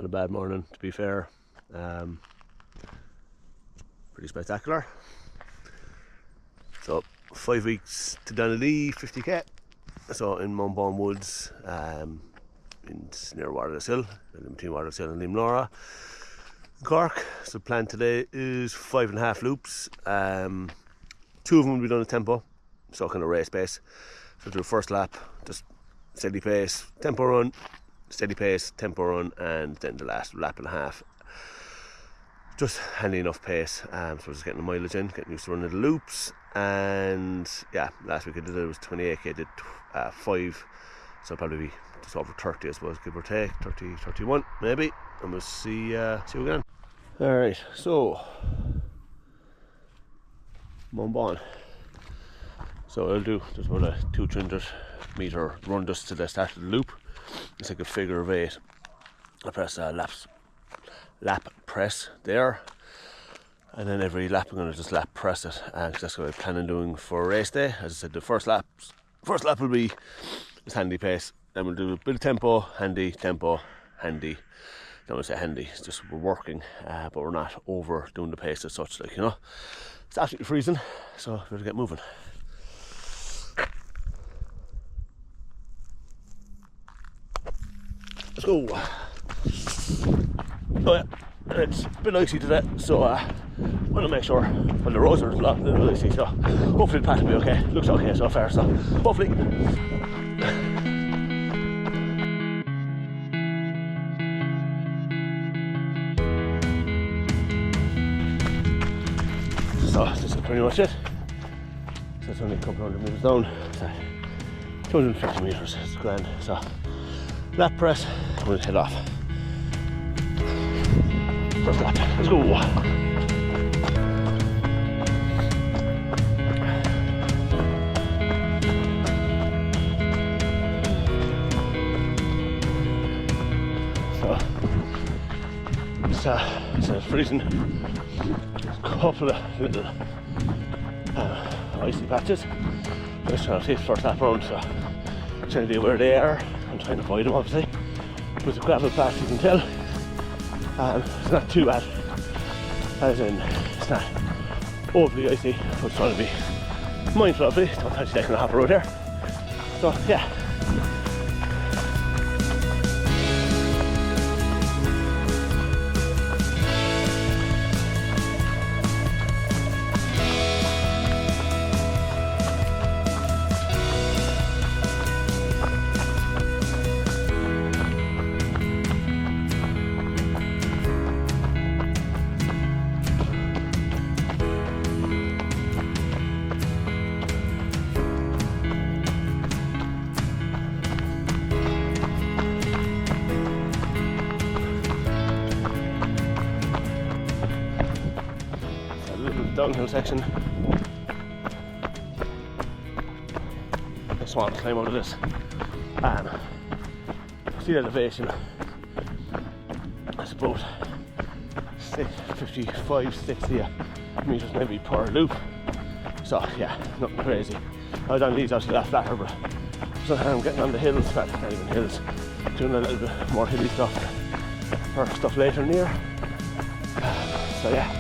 Not a bad morning, to be fair. Pretty spectacular. So 5 weeks to Donadea 50k. So in Moanbaun Woods, near Waterless Hill, in between Waterless Hill and Limnora, Cork. So the plan today is 5.5 loops. 2 of them will be done at tempo, so kind of race pace. So do the first lap, just steady pace, tempo run, steady pace, tempo run, and then the last lap and a half, just handy enough pace. So we're just getting the mileage in, getting used to running the loops. And yeah, last week I did it was 28k, I did 5, so probably be just over 30 I suppose, give or take, 30, 31 maybe, and we'll see what we can. Alright, so Moanbaun. So I'll do just about a 200 metre run just to the start of the loop. It's like a figure of 8. I press lap press there, and then every lap I'm going to just lap press it, because that's what I plan on doing for race day. As I said, the first lap will be just handy pace, then we'll do a bit of tempo, handy, tempo, handy. Don't want to say handy, it's just we're working, but we're not over doing the pace as such, like, you know. It's absolutely freezing, so we've got to get moving. Let's go. Oh yeah, it's a bit icy today, so I want to make sure, well, the roads are a little icy, so hopefully the path will be okay. Looks okay so far, so hopefully. So this is pretty much it. So it's only a couple hundred metres down, so 250 metres, it's grand. So lap press, we'll head off. First lap, let's go. So it's freezing. There's a couple of little icy patches. Just trying to see the first lap round, so trying to do where they are. I'm trying to avoid them obviously. With the gravel patch you can tell. It's not too bad, as in it's not overly icy, but it's trying to be mindful of it. Don't touch the half road here. So yeah. Downhill section. I just want to climb out of this. See the elevation. It's about 55, 60 metres maybe per loop. So yeah, nothing crazy. I was on these obviously that flatter, but so I'm getting on the hills, not even hills, doing a little bit more hilly stuff for stuff later in the year. So yeah.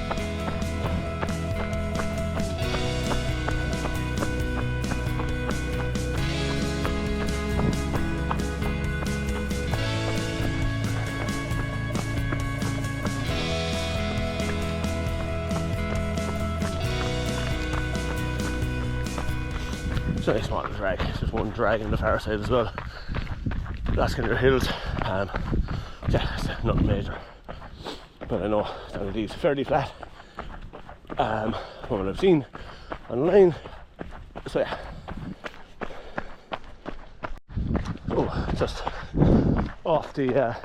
It's a nice small drag, there's one drag on the far side as well. That's kind of hills. Yeah, it's nothing major. But I know Donadea is fairly flat. From what I've seen online. So yeah. Oh, just off the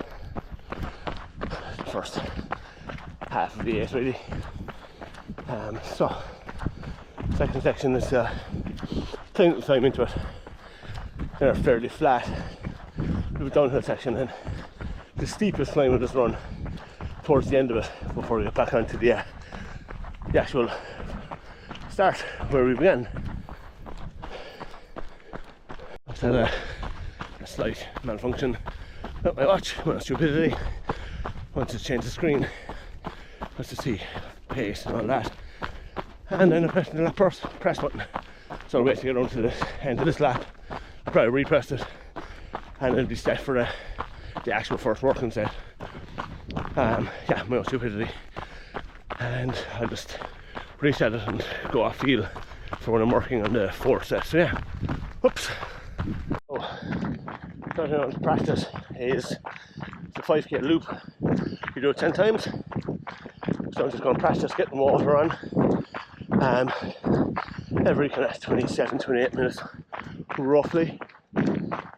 first half of the 8 really. So second section is tiny time into it. They're fairly flat. The downhill section, and the steepest climb of this run towards the end of it before we get back onto the actual start where we began. I've had a slight malfunction with my watch, well, stupidity. once you change the screen, just to see pace and all that. And then I pressed the lap press button. So I'll wait to get on to the end of this lap. I'll probably repress it and it'll be set for the actual first working set. Yeah, my own stupidity. And I'll just reset it and go off feel for when I'm working on the fourth set. So yeah, whoops. So, starting on to practice is the 5k loop. You do it 10 times. So I'm just going to practice getting water on. Every kind of 27, 28 minutes, roughly,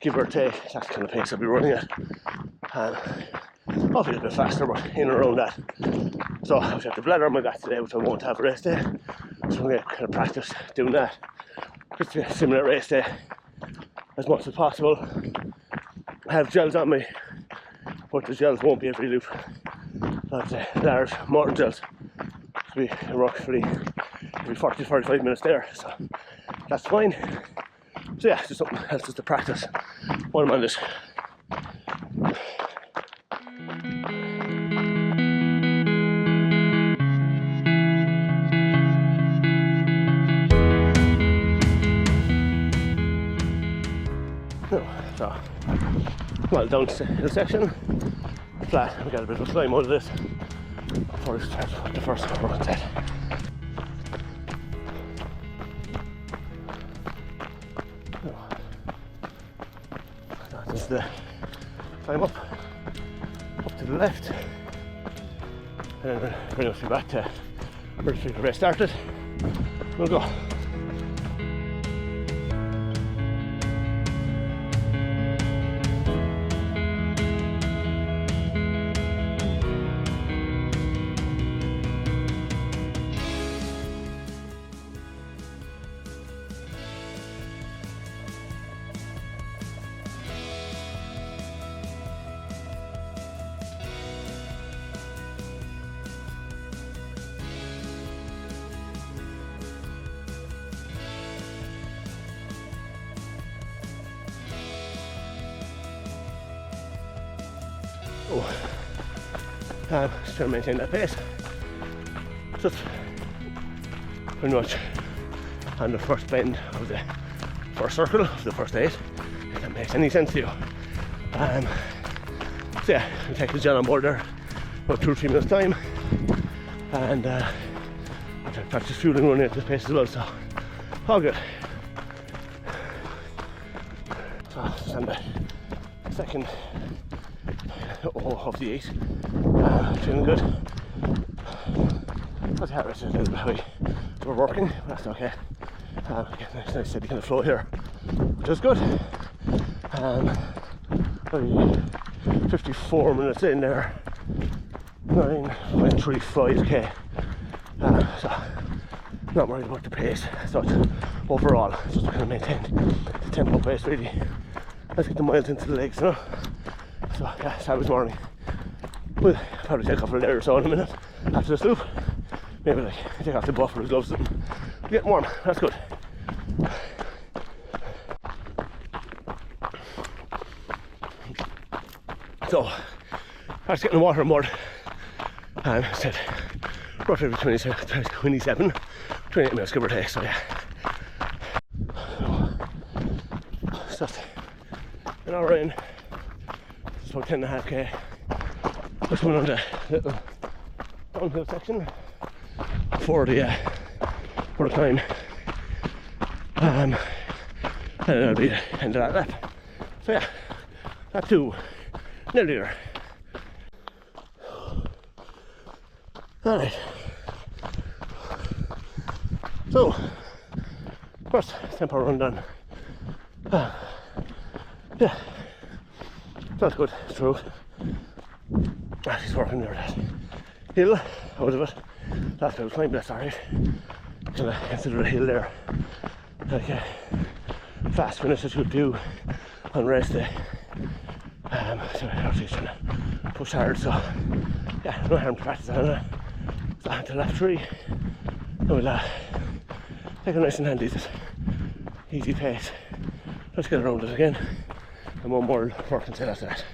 give or take. That's the kind of pace I'll be running at. Hopefully a bit faster, but in and around that. So I have to bladder on my back today, which I won't have a race day. So I'm going to kind of practice doing that. Just a similar race day as much as possible. I have gels on me, but the gels won't be every loop. That's large mortar gels. So be roughly every 40 to 45 minutes there, so that's fine. So yeah, just something else just to practice while I'm on this. So, well, down to the hill section, flat. We got a bit of a climb out of this before we start the first working set. This is the climb up to the left, and then bring us back to where the race started. We'll go. Just trying to maintain that pace. Just pretty much on the first bend of the first circle of the first 8, if that makes any sense to you. So yeah, we'll take the gel on board there about 2 or 3 minutes time, and I'll try to practice fueling running at this pace as well, so all good. So just on the second of the 8. Feeling good. But the heart rate is a little bit high. So we're working, but that's okay. Getting a nice steady kind of flow here, which is good. 54 minutes in there. 9.35k. So not worried about the pace. So overall, just to kind of maintain the tempo pace really. Let's get the miles into the legs, you know. So yeah, Saturday morning. We'll probably take a couple of layers or so in a minute after this loop. Maybe like take off the buffer gloves and get warm. That's good. So after getting the water on board, said roughly every 27, 28 minutes give or take. So yeah, it's just an hour in. It's about 10.5k. Just went on the little downhill section for the climb, and then that'll be the end of that lap. So yeah, lap 2, nearly there. Alright, so first tempo run done. Yeah, that's good. Through. He's working there, that hill out of it. Last bit of climb, that's alright. Kind of consider a hill there. Like a fast finish that you do on race day. So obviously trying to push hard, so yeah, no harm to practice on it. So until lap 3, and we'll take it nice and handy, just easy pace. Let's get around it again, and one more working set after that.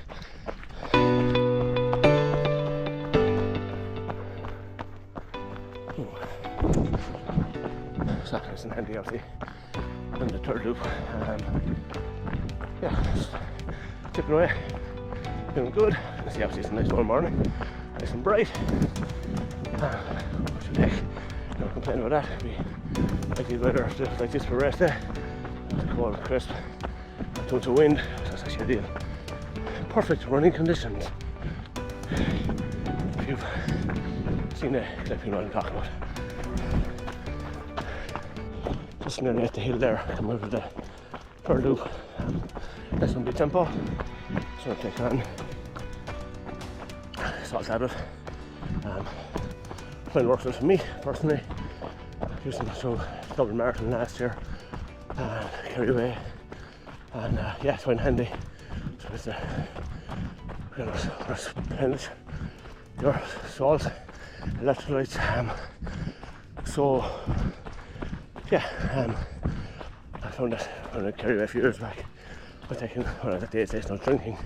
So that's in handy obviously. And the third loop. Yeah, just tipping away. Doing good. You see obviously it's a nice warm morning. Nice and bright. What should I take? Don't complain about that. It'd be likely weather like this for the rest of the day. It's cold and crisp. Not too much wind, so that's actually ideal. Perfect running conditions. If you've seen the clip, you know what I'm talking about. Just nearly at the hill there, coming out of the third loop. That's going to be tempo. So I'll take on salt tablet. Playing works for me personally. Used them through double marathon last year and carry away. And yeah, it's quite handy. So it's replenish your salt, electrolytes. So yeah, I found that when I carried away a few years back, I was taking, when I was at the aid station, I was drinking.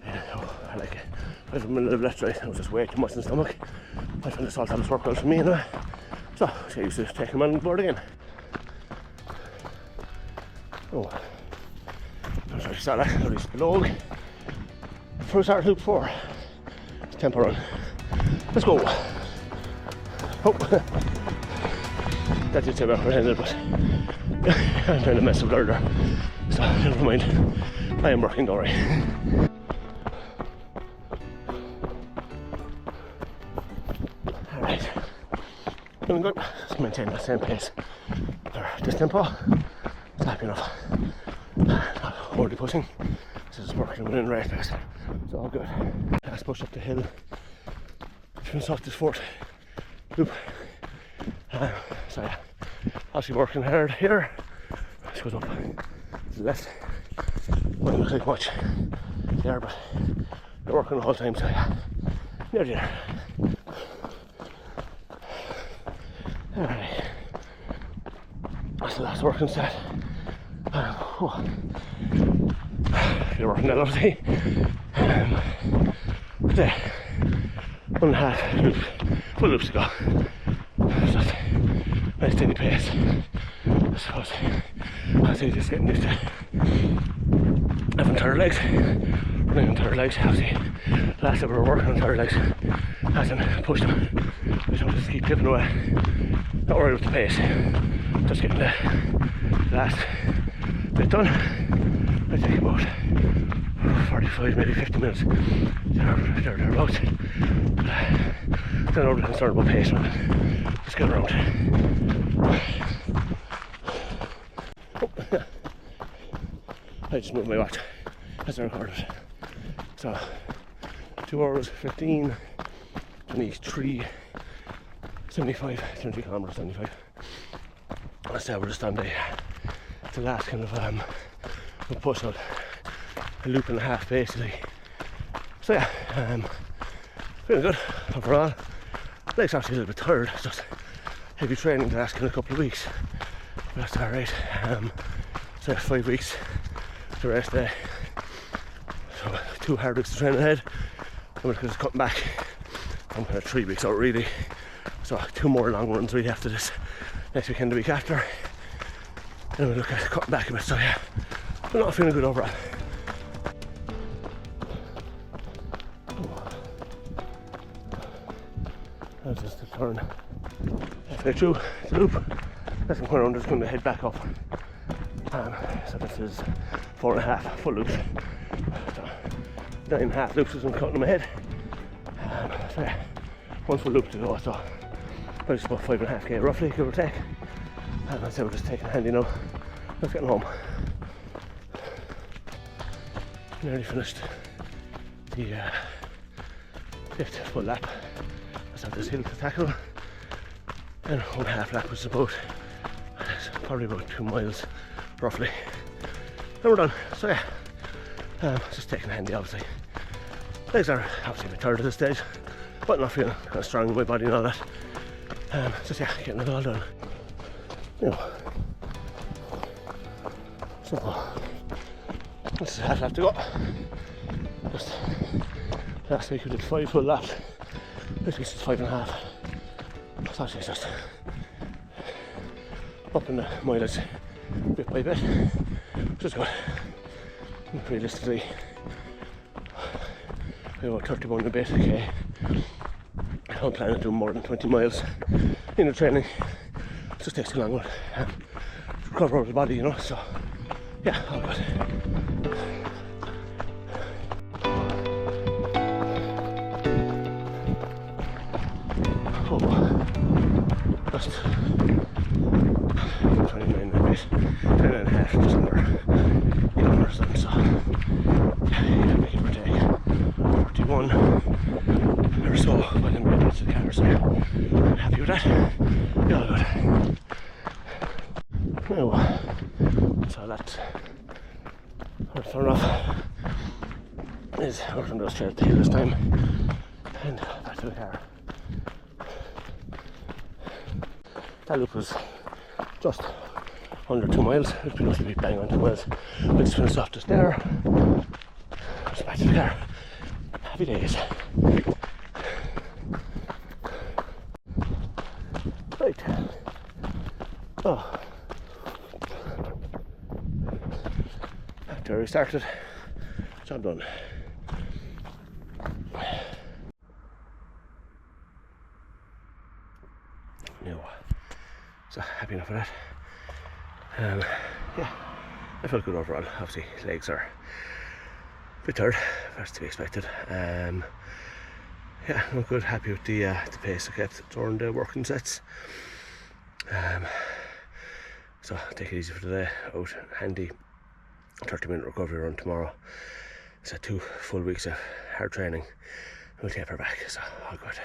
I like it. I was a little electrolyte, it was just way too much in the stomach. I found the salt tablets work well for me anyway. So I used to take them on board again. Oh, I'm sorry, saw that. I reached the log. First start loop 4. Tempo run. Let's go. Oh, that did say about ended, but I'm trying to mess up earlier. So never mind. I am working, don't worry. Alright. Doing good. Let's maintain the same pace. This tempo. It's happy enough. Not overly pushing. This is working within race pace. It's all good. Let's push up the hill. Finish off this fourth loop. So yeah, actually working hard here. This goes up to the left. Won't look like much there, but they're working the whole time, so yeah, nearly there. Alright, that's the last working set. You're working that obviously. There, 1.5 loop, full loops to go. So nice steady pace. I suppose I'd say just getting used to having third legs, running on third legs. Obviously, last time we were working on third legs, hasn't pushed them. We don't just keep tipping away. Not worried with the pace, just getting the last bit done. I take about 45, maybe 50 minutes. Thereabouts. Don't overly concerned about pace, man. Just get around. I just moved my watch as I recorded. So 2 hours 15, 23, 75, 23 kilometers, 75. Let's say we're just on the last kind of push out, a loop and a half basically. So yeah, feeling good overall. Legs actually a little bit tired. It's just heavy training the last kind of couple of weeks. But that's alright. So 5 weeks to rest there. So 2 hard weeks to train ahead. And we're just cutting back. I'm kind of 3 weeks out really. So 2 more long runs really after this. Next weekend, the week after. And we'll look at cutting back a bit. So yeah, I'm not feeling good overall. That's just the turn. Halfway through the loop. That's the corner. I'm just going to head back up. So this is 4.5 full loops. So 9.5 loops is I'm cutting them ahead. So yeah, 1 full loop to go. So probably just about 5.5k roughly, give or take. And I'd say we're just taking it handy now. Let's get home. Nearly finished the 5th full lap. Let's have this hill to tackle. And 1.5 lap was probably about 2 miles roughly. Then we're done. So yeah, just taking it handy obviously. Legs are obviously a bit tired at this stage, but not feeling kind of strong in my body and all that. Just yeah, getting it all done. You know. So this is half lap to go. Just last week we did 5 full laps. This week is 5.5. So she's just up in the mileage bit by bit, which is good. Realistically, I want 31 and a bit, okay. I don't plan on doing more than 20 miles in the training. It just takes too long to recover out the body, you know, so yeah, all good. Oh, just 29 and a bit, 29 and a half, just under kilometers then, so yeah, give or take 41 or so by the time we get to the car, so I'm happy with that. Yeah, all good. Now, so that's our turn off is we're going to go straight up the hill this time and back to the car. That loop was just under 2 miles. It's been lucky to be bang on 2 miles. I just finished off just there. Just back to the car. Happy days. Right. Oh. After we started, job done. No. So happy enough with that. Yeah, I felt good overall. Obviously, legs are a bit tired, that's to be expected. Yeah, I'm good. Happy with the pace I kept during the working sets. So take it easy for today. Out handy 30-minute recovery run tomorrow. So 2 full weeks of hard training. We'll taper back. So all good.